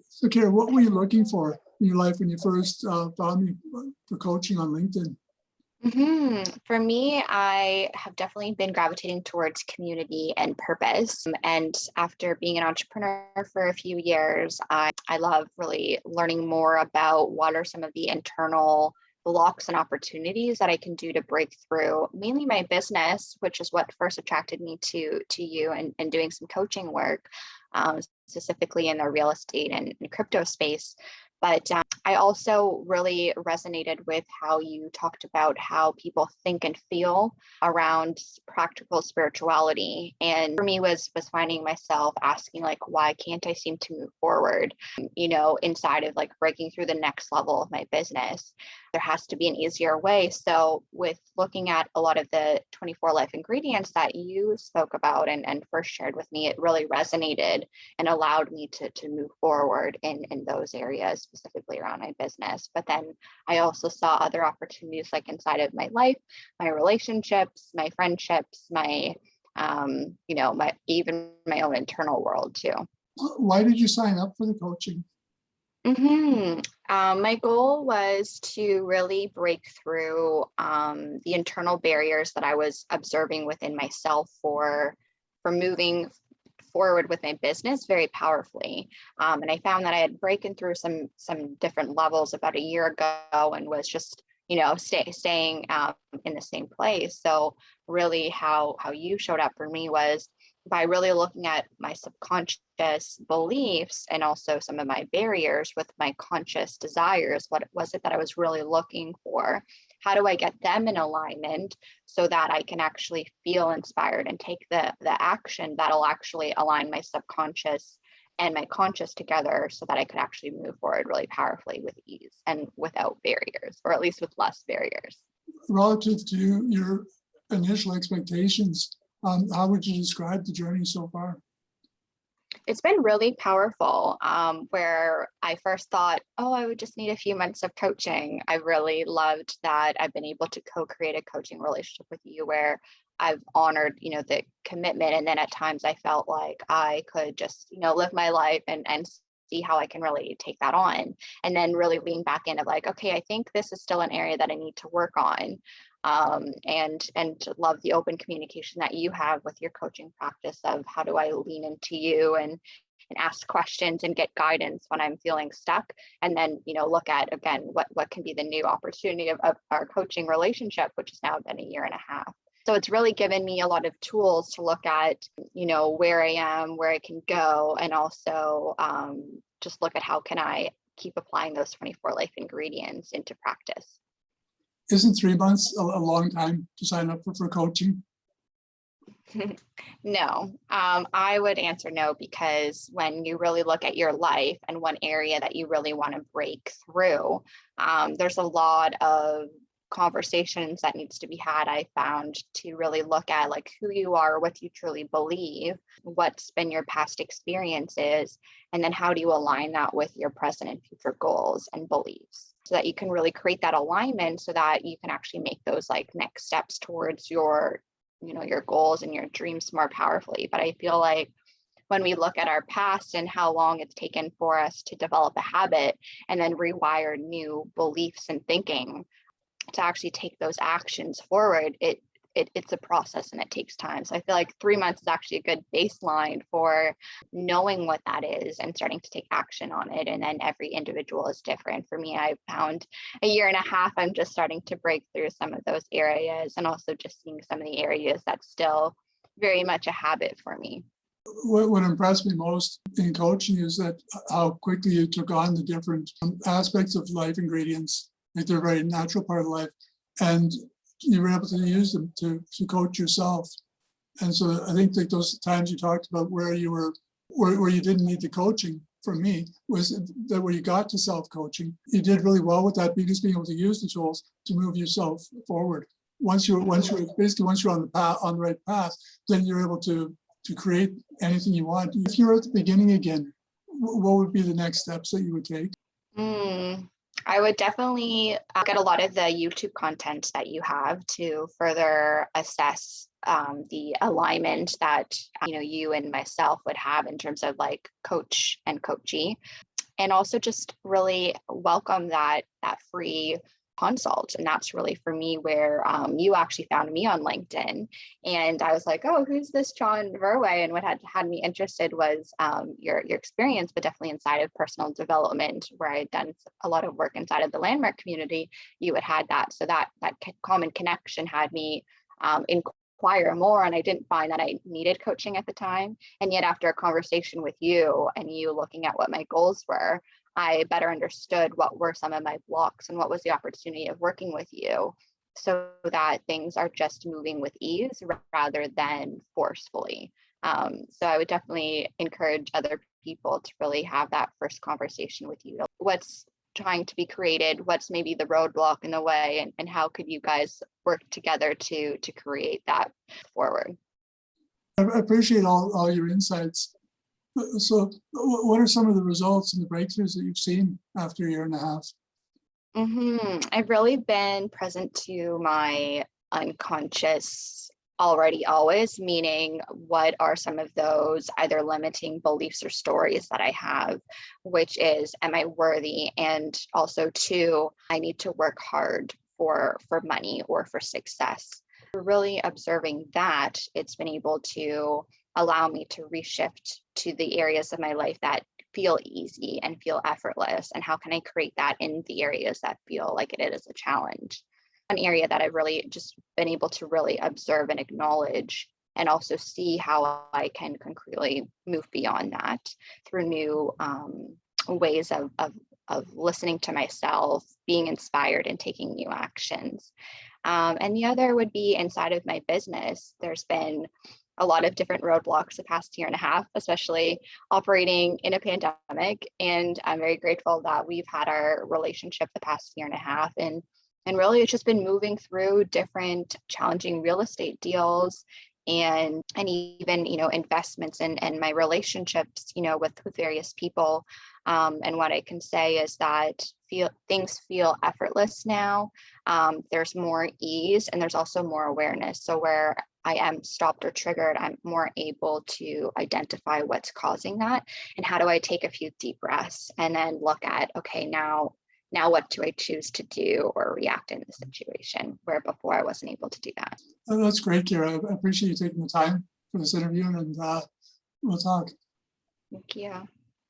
So, Ciara, what were you looking for in your life when you first found me for coaching on LinkedIn? For me, I have definitely been gravitating towards community and purpose. And after being an entrepreneur for a few years, I love really learning more about what are some of the internal blocks and opportunities that I can do to break through mainly my business, which is what first attracted me to you and doing some coaching work, specifically in the real estate and crypto space. But I also really resonated with how you talked about how people think and feel around practical spirituality. And for me was finding myself asking like, why can't I seem to move forward, inside of like breaking through the next level of my business? There has to be an easier way. So with looking at a lot of the 24 life ingredients that you spoke about and first shared with me, it really resonated and allowed me to move forward in those areas, specifically around my business. But then I also saw other opportunities like inside of my life, my relationships, my friendships, my even my own internal world too. Why did you sign up for the coaching? My goal was to really break through the internal barriers that I was observing within myself for moving forward with my business very powerfully. And I found that I had broken through some different levels about a year ago and was just, staying in the same place. So really how you showed up for me was by really looking at my subconscious beliefs and also some of my barriers with my conscious desires. What was it that I was really looking for? How do I get them in alignment so that I can actually feel inspired and take the action that'll actually align my subconscious and my conscious together so that I could actually move forward really powerfully with ease and without barriers, or at least with less barriers. Relative to your initial expectations, how would you describe the journey so far? It's been really powerful, where I first thought, oh, I would just need a few months of coaching. I really loved that I've been able to co-create a coaching relationship with you where I've honored, the commitment. And then at times I felt like I could just, live my life and see how I can really take that on. And then really lean back into like, okay, I think this is still an area that I need to work on. And love the open communication that you have with your coaching practice of how do I lean into you and ask questions and get guidance when I'm feeling stuck. And then, look at, again, what can be the new opportunity of our coaching relationship, which has now been a year and a half. So it's really given me a lot of tools to look at, where I am, where I can go, and also just look at how can I keep applying those 24 life ingredients into practice. Isn't 3 months a long time to sign up for coaching? No, I would answer no, because when you really look at your life and one area that you really want to break through, there's a lot of conversations that needs to be had, I found, to really look at like who you are, what you truly believe, what's been your past experiences, and then how do you align that with your present and future goals and beliefs so that you can really create that alignment so that you can actually make those like next steps towards your goals and your dreams more powerfully. But I feel like when we look at our past and how long it's taken for us to develop a habit and then rewire new beliefs and thinking to actually take those actions forward, it's a process and it takes time. So I feel like 3 months is actually a good baseline for knowing what that is and starting to take action on it. And then every individual is different. For me, I found a year and a half, I'm just starting to break through some of those areas and also just seeing some of the areas that's still very much a habit for me. What impressed me most in coaching is that how quickly you took on the different aspects of life ingredients, like they're a very natural part of life, and you were able to use them to coach yourself. And so I think like those times you talked about where you didn't need the coaching, for me, was that where you got to self-coaching, you did really well with that, because being able to use the tools to move yourself forward. Once you're on the right path, then you're able to create anything you want. If you're at the beginning again, what would be the next steps that you would take? I would definitely get a lot of the YouTube content that you have to further assess the alignment that you and myself would have in terms of like coach and coachee. and also just really welcome that free consult. And that's really for me where you actually found me on LinkedIn. And I was like, oh, who's this John Verway? And what had me interested was your experience, but definitely inside of personal development, where I had done a lot of work inside of the landmark community. You had that. So that common connection had me inquire more, and I didn't find that I needed coaching at the time. And yet after a conversation with you and you looking at what my goals were, I better understood what were some of my blocks and what was the opportunity of working with you, so that things are just moving with ease rather than forcefully. So I would definitely encourage other people to really have that first conversation with you. What's trying to be created, what's maybe the roadblock in the way, and how could you guys work together to create that forward? I appreciate all your insights. So what are some of the results and the breakthroughs that you've seen after a year and a half? I've really been present to my unconscious already, always, meaning what are some of those either limiting beliefs or stories that I have, which is, am I worthy? And also, two, I need to work hard for money or for success. Really observing that, it's been able to allow me to reshift to the areas of my life that feel easy and feel effortless, and how can I create that in the areas that feel like it is a challenge. An area that I've really just been able to really observe and acknowledge, and also see how I can concretely move beyond that through new ways of listening to myself, being inspired, and taking new actions. And the other would be inside of my business. There's been a lot of different roadblocks the past year and a half, especially operating in a pandemic. And I'm very grateful that we've had our relationship the past year and a half. And really, it's just been moving through different challenging real estate deals, and even, investments and my relationships, with various people. And what I can say is that things feel effortless now. There's more ease, and there's also more awareness. So where I am stopped or triggered, I'm more able to identify what's causing that, and how do I take a few deep breaths and then look at, okay, now what do I choose to do or react in the situation, where before I wasn't able to do that. Oh, that's great, Ciara. I appreciate you taking the time for this interview, and we'll talk. Thank you.